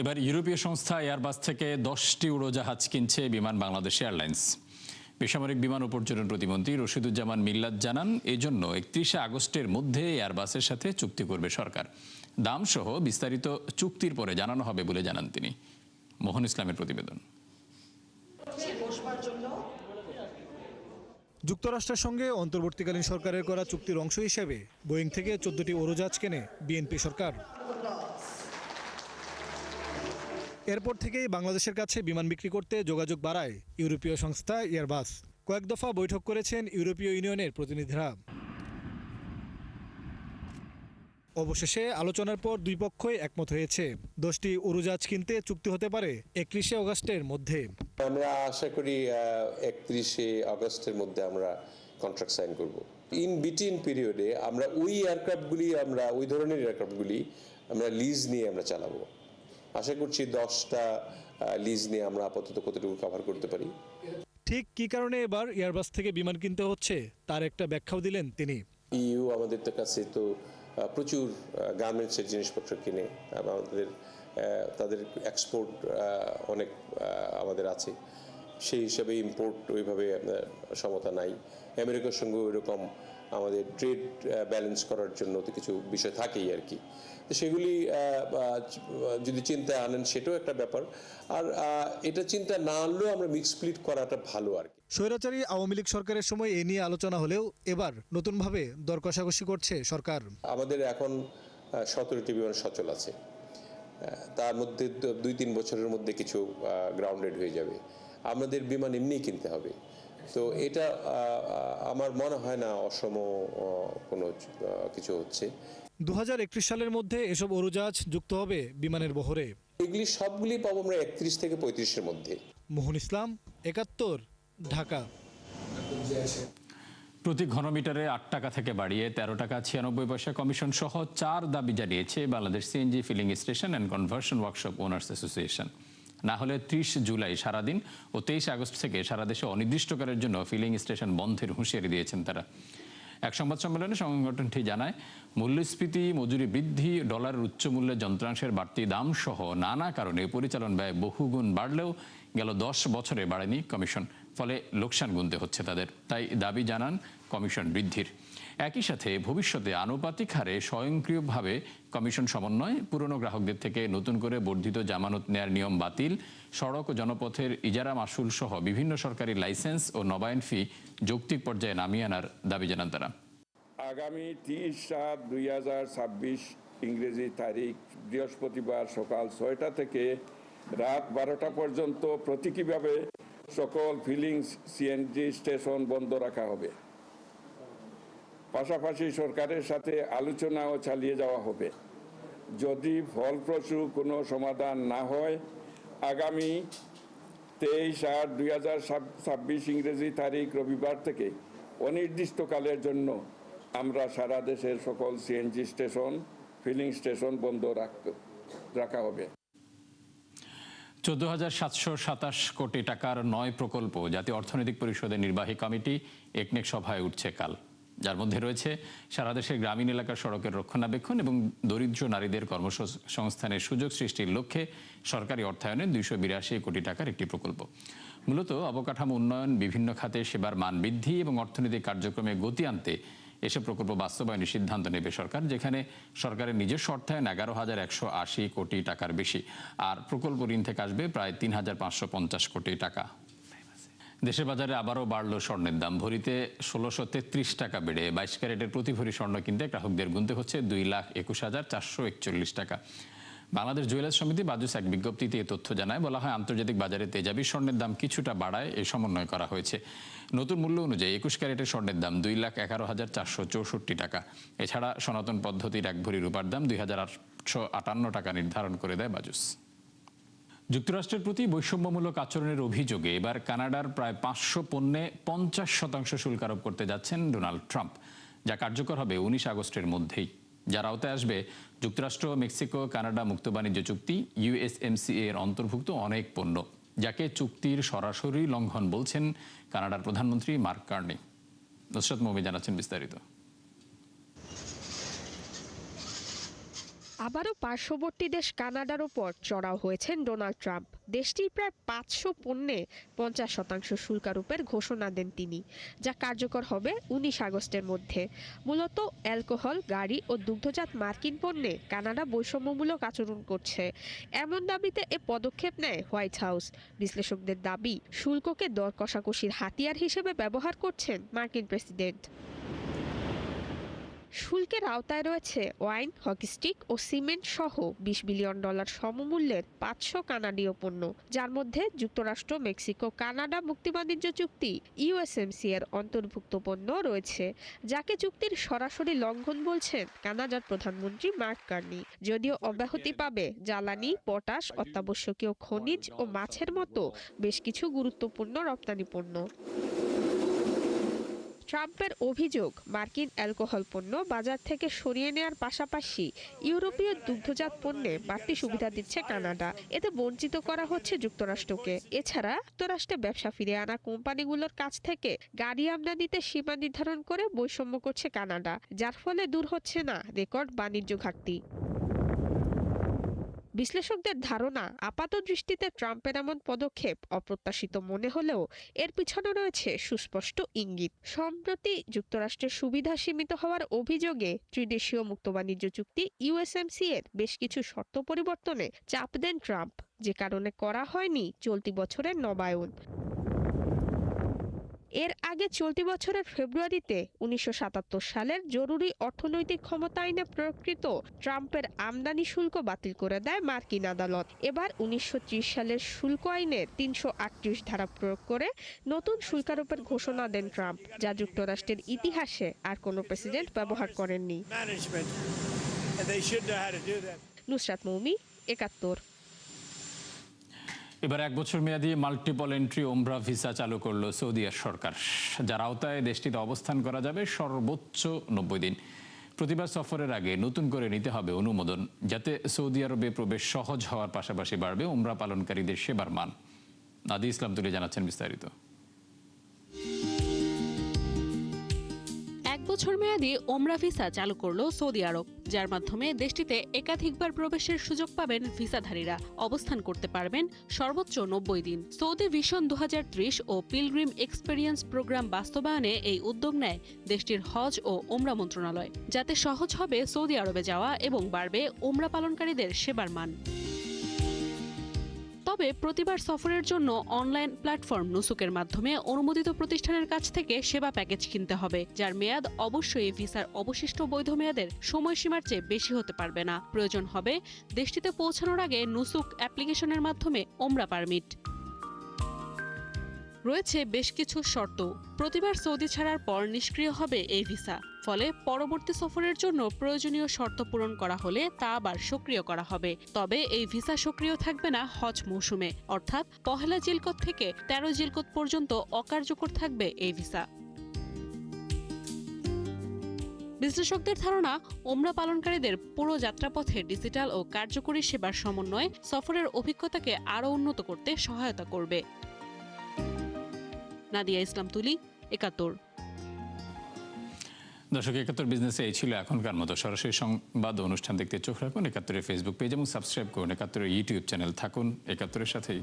এবার ইউরোপীয় সংস্থা এয়ারবাস থেকে 10টি উড়োজাহাজ কিনছে বিমান বাংলাদেশ এয়ারলাইন্স। বেসামরিক বিমান ও পর্যটন প্রতিমন্ত্রী রশিদুজ্জামান মিল্লাত জানান, এজন্য 31 আগস্টের মধ্যে এয়ারবাসের সাথে চুক্তি করবে সরকার। দাম সহ বিস্তারিত চুক্তির পরে জানানো হবে বলে জানান তিনি। মোহন ইসলামের প্রতিবেদন। যুক্তরাষ্ট্রের সঙ্গে অন্তর্বর্তীকালীন সরকারের করা চুক্তির অংশ হিসেবে বোয়িং থেকে 14টি উড়োজাহাজ কেনে বিএনপি সরকার। এরপর থেকেই বাংলাদেশের কাছে বিমান বিক্রি করতে যোগাযোগ বাড়ায় ইউরোপীয় সংস্থা এয়ারবাস। কয়েক দফা বৈঠক করেছেন ইউরোপীয় ইউনিয়নের প্রতিনিধিরা। অবশেষে আলোচনার পর দুই পক্ষই একমত হয়েছে 10টি উড়োজাহাজ কিনতে চুক্তি হতে পারে 31 আগস্টের মধ্যে। আমরা আশা করি 31 আগস্টের মধ্যে আমরা কন্ট্রাক্ট সাইন করব। ইন বিটুইন পিরিয়ডে আমরা ওই ধরনের এয়ারক্রাফটগুলি আমরা লিজ নিয়ে আমরা চালাবো। আশা করছি 10টা লিজ নিয়ে আমরা আপাতত কতটুকু কভার করতে পারি। ঠিক কী কারণে এবার এয়ারবাস থেকে বিমান কিনতে হচ্ছে তার একটা ব্যাখ্যাও দিলেন তিনি। ইউ আমাদের কাছে তো প্রচুর গার্মেন্টসের জিনিসপত্র কিনে, তাদের এক্সপোর্ট অনেক আমাদের আছে, সেই হিসাবে ইম্পোর্ট ওইভাবে সমতা নাই। আমেরিকার সঙ্গে ওইরকম আমাদের ট্রেড ব্যালেন্স করার জন্য তো কিছু বিষয় থাকেই আর কি। তো সেগুলি যদি চিন্তায় আনেন সেটাও একটা ব্যাপার। আর এটা চিন্তা না আনলেও আমরা মিক্স ফ্লিট করাটা ভালো আর কি। স্বৈরাচারী আওয়ামী লীগ সরকারের সময় এ নিয়ে আলোচনা হলেও এবার নতুনভাবে দর কষাকষি করছে সরকার। আমাদের এখন 17টি বিমান সচল আছে, তার মধ্যে 2-3 বছরের মধ্যে কিছু গ্রাউন্ডেড হয়ে যাবে। আমাদের বিমান এমনিই কিনতে হবে। তো এটা আমার মনে হয় না অসম কোনো কিছু হচ্ছে। 2031 সালের মধ্যে এসব উড়োজাহাজ যুক্ত হবে বিমানের বহরে। এগুলি সবগুলি পাবো আমরা 31 থেকে 35-এর মধ্যে। মোহন ইসলাম, 71, ঢাকা। প্রতি ঘনমিটারে 8 টাকা থেকে বাড়িয়ে 13 টাকা 96 পয়সা কমিশন সহ 4 দাবি জানিয়েছে Bangladesh CNG filling station and conversion workshop owners association. না হলে 30 জুলাই সারাদিন ও 23 আগস্ট থেকে সারা দেশে অনির্দিষ্টকালের জন্য ফিলিং স্টেশন বন্ধের হুঁশিয়ারি দিয়েছেন তারা। এক সংবাদ সম্মেলনে সংগঠনটি জানায়, মূল্যস্ফীতি, মজুরি বৃদ্ধি, ডলারের উচ্চ মূল্যের যন্ত্রাংশের বাড়তি দাম সহ নানা কারণে পরিচালন ব্যয় বহুগুণ বাড়লেও গেল 10 বছরে বাড়েনি কমিশন। ফলে লোকসান গুনতে হচ্ছে তাদের। তাই দাবি জানান কমিশন বৃদ্ধির। একই সাথে ভবিষ্যতে আনুপাতিক হারে স্বয়ংক্রিয়ভাবে কমিশন সমন্বয়, পুরনো গ্রাহকদের থেকে নতুন করে বর্ধিত জামানত নেয়ার নিয়ম বাতিল, সড়ক ও জনপথের ইজারা মাসুল সহ বিভিন্ন সরকারি লাইসেন্স ও নবায়ন ফি যৌক্তিক পর্যায়ে নামিয়ে আনার দাবি জানান তারা। আগামী 30/7/2026 ইংরেজি তারিখ বৃহস্পতিবার সকাল 6টা থেকে রাত 12টা পর্যন্ত প্রতীকীভাবে সকল ফিলিং সিএনজি স্টেশন বন্ধ রাখা হবে। পাশাপাশি সরকারের সাথে আলোচনাও চালিয়ে যাওয়া হবে। যদি ফলপ্রসূ কোনো সমাধান না হয়, আগামী 23/8/2026 ইংরেজি তারিখ রবিবার থেকে অনির্দিষ্টকালের জন্য আমরা সারা দেশের সকল সিএনজি স্টেশন, ফিলিং স্টেশন বন্ধ রাখা হবে। 14,727 কোটি টাকার 9 প্রকল্প জাতীয় অর্থনৈতিক পরিষদের নির্বাহী কমিটি একনেক সভায় উঠছে কাল, যার মধ্যে রয়েছে সারা দেশের গ্রামীণ এলাকার সড়কের রক্ষণাবেক্ষণ এবং দরিদ্র নারীদের কর্মসংস্থানের সুযোগ সৃষ্টির লক্ষ্যে সরকারি অর্থায়নে 282 কোটি টাকার একটি প্রকল্প। মূলত অবকাঠামো উন্নয়ন, বিভিন্ন খাতে সেবার মান বৃদ্ধি এবং অর্থনৈতিক কার্যক্রমে গতি আনতে এসব প্রকল্প বাস্তবায়নের সিদ্ধান্ত নেবে সরকার, যেখানে সরকারের নিজস্ব অর্থায়ন 11,180 কোটি টাকার বেশি। আর প্রকল্প ঋণ থেকে আসবে প্রায় 3,550 কোটি টাকা। দেশের বাজারে আবারও বাড়ল স্বর্ণের দাম। ভরিতে 1633 টাকা বেড়ে 22 ক্যারেটের প্রতি ভরি স্বর্ণ কিনতে গ্রাহকদের গুনতে হচ্ছে 2,21,441 টাকা। বাংলাদেশ জুয়েলার্স সমিতি বাজুস এক বিজ্ঞপ্তিতে এ তথ্য জানায়। বলা হয়, আন্তর্জাতিক বাজারে তেজাবি স্বর্ণের দাম কিছুটা বাড়ায় এই সমন্বয় করা হয়েছে। নতুন মূল্য অনুযায়ী 21 ক্যারেটের স্বর্ণের দাম 2,11,464 টাকা। এছাড়া সনাতন পদ্ধতির 1 ভরি রূপার দাম 2,858 টাকা নির্ধারণ করে দেয় বাজুস। যুক্তরাষ্ট্রের প্রতি বৈষম্যমূলক আচরণের অভিযোগে এবার কানাডার প্রায় 500 পণ্যে 50% শুল্ক আরোপ করতে যাচ্ছেন ডোনাল্ড ট্রাম্প, যা কার্যকর হবে 19 আগস্টের মধ্যেই। যার আওতায় আসবে যুক্তরাষ্ট্র, মেক্সিকো, কানাডা মুক্ত বাণিজ্য চুক্তি USMCA এর অন্তর্ভুক্ত অনেক পণ্য, যাকে চুক্তির সরাসরি লঙ্ঘন বলছেন কানাডার প্রধানমন্ত্রী মার্ক কার্নি। নুসরাত মৌমি জানাচ্ছেন বিস্তারিত। আবারও পার্শ্ববর্তী দেশ কানাডার ওপর চড়াও হয়েছেন ডোনাল্ড ট্রাম্প। দেশটির প্রায় 500 পণ্যে 50% শুল্কারোপের ঘোষণা দেন তিনি, যা কার্যকর হবে 19 আগস্টের মধ্যে। মূলত অ্যালকোহল, গাড়ি ও দুগ্ধজাত মার্কিন পণ্যে কানাডা বৈষম্যমূলক আচরণ করছে, এমন দাবিতে এ পদক্ষেপ নেয় হোয়াইট হাউস। বিশ্লেষকদের দাবি, শুল্ককে দর কষাকষির হাতিয়ার হিসেবে ব্যবহার করছেন মার্কিন প্রেসিডেন্ট। শুল্কের আওতায় রয়েছে ওয়াইন, হকি স্টিক ও সিমেন্ট সহ $20 বিলিয়ন সমমূল্যের 500 কানাডীয় পণ্য, যার মধ্যে যুক্তরাষ্ট্র, মেক্সিকো, কানাডা মুক্তি বাণিজ্য চুক্তি ইউএসএমসি এর অন্তর্ভুক্ত পণ্য রয়েছে, যাকে চুক্তির সরাসরি লঙ্ঘন বলছেন কানাডার প্রধানমন্ত্রী মার্ক কার্নি। যদিও অব্যাহতি পাবে জ্বালানি, পটাশ, অত্যাবশ্যকীয় খনিজ ও মাছের মতো বেশ কিছু গুরুত্বপূর্ণ রপ্তানি পণ্য। ট্রাম্পের অভিযোগ, মার্কিন অ্যালকোহল পণ্য বাজার থেকে সরিয়ে নেওয়ার পাশাপাশি ইউরোপীয় দুগ্ধজাত পণ্যে বাড়তি সুবিধা দিচ্ছে কানাডা। এতে বঞ্চিত করা হচ্ছে যুক্তরাষ্ট্রকে। এছাড়া যুক্তরাষ্ট্রে ব্যবসা ফিরিয়ে আনা কোম্পানিগুলোর কাছ থেকে গাড়ি আমদানিতে সীমা নির্ধারণ করে বৈষম্য করছে কানাডা, যার ফলে দূর হচ্ছে না রেকর্ড বাণিজ্য ঘাটতি। বিশ্লেষকদের ধারণা, আপাত দৃষ্টিতে ট্রাম্পের এমন পদক্ষেপ অপ্রত্যাশিত মনে হলেও এর পিছনে রয়েছে সুস্পষ্ট ইঙ্গিত। সম্প্রতি যুক্তরাষ্ট্রের সুবিধা সীমিত হওয়ার অভিযোগে ত্রিদেশীয় মুক্ত বাণিজ্য চুক্তি ইউএসএমসি এর বেশ কিছু শর্ত পরিবর্তনে চাপ দেন ট্রাম্প, যে কারণে করা হয়নি চলতি বছরের নবায়ন। এর আগে চলতি বছরের ফেব্রুয়ারিতে 1977 সালের জরুরি অর্থনৈতিক ক্ষমতা আইনে প্রয়োগকৃত ট্রাম্পের আমদানি শুল্ক বাতিল করে দেয় মার্কিন আদালত। এবার 1930 সালের শুল্ক আইনের 338 ধারা প্রয়োগ করে নতুন শুল্কারোপের ঘোষণা দেন ট্রাম্প, যা যুক্তরাষ্ট্রের ইতিহাসে আর কোনো প্রেসিডেন্ট ব্যবহার করেননি। নুসরাত মৌমি, 71। এবার 1 বছর মেয়াদী মাল্টিপল এন্ট্রি ওমরা ভিসা চালু করল সৌদি আরব সরকার, যার আওতায় দেশটিতে অবস্থান করা যাবে সর্বোচ্চ 90 দিন। প্রতিবার সফরের আগে নতুন করে নিতে হবে অনুমোদন, যাতে সৌদি আরবে প্রবেশ সহজ হওয়ার পাশাপাশি বাড়বে ওমরা পালনকারীদের সেবার মান। নাদি ইসলাম তুলে জানাচ্ছেন বিস্তারিত। 1 বছর মেয়াদী ওমরা ভিসা চালু করল সৌদি আরব, যার মাধ্যমে দেশটিতে একাধিকবার প্রবেশের সুযোগ পাবেন ভিসাধারীরা। অবস্থান করতে পারবেন সর্বোচ্চ 90 দিন। সৌদি ভিশন 2030 ও পিলগ্রিম এক্সপেরিয়েন্স প্রোগ্রাম বাস্তবায়নে এই উদ্যোগ নেয় দেশটির হজ ও ওমরা মন্ত্রণালয়, যাতে সহজ হবে সৌদি আরবে যাওয়া এবং বাড়বে ওমরা পালনকারীদের সেবার মান। তবে প্রতিবার সফরের জন্য অনলাইন প্ল্যাটফর্ম নুসুকের মাধ্যমে অনুমোদিত প্রতিষ্ঠানের কাছ থেকে সেবা প্যাকেজ কিনতে হবে, যার মেয়াদ অবশ্যই ভিসার অবশিষ্ট বৈধ মেয়াদের সময়সীমার চেয়ে বেশি হতে পারবে না। প্রয়োজন হবে দেশটিতে পৌঁছানোর আগে নুসুক অ্যাপ্লিকেশনের মাধ্যমে ওমরা পারমিট। রয়েছে বেশ কিছু শর্ত। প্রতিবার সৌদি ছাড়ার পর নিষ্ক্রিয় হবে এই ভিসা, ফলে পরবর্তী সফরের জন্য প্রয়োজনীয় শর্ত পূরণ করা হলে তা আবার সক্রিয় করা হবে। তবে এই ভিসা সক্রিয় থাকবে না হজ মৌসুমে, অর্থাৎ 1 জিলকত থেকে 13 জিলকত পর্যন্ত অকার্যকর থাকবে এই ভিসা। বিশ্লেষকদের ধারণা, ওমরা পালনকারীদের পুরো যাত্রাপথে ডিজিটাল ও কার্যকরী সেবার সমন্বয় সফরের অভিজ্ঞতাকে আরও উন্নত করতে সহায়তা করবে। নাদিয়া ইসলাম তুলি, 71। দর্শক, 71 বিজনেসে এই ছিল এখনকার মতো। সরাসরি সংবাদ অনুষ্ঠান দেখতে চোখ রাখুন 71-এর ফেসবুক পেজ এবং সাবস্ক্রাইব করুন 71-এর ইউটিউব চ্যানেল। থাকুন 71-এর সাথেই।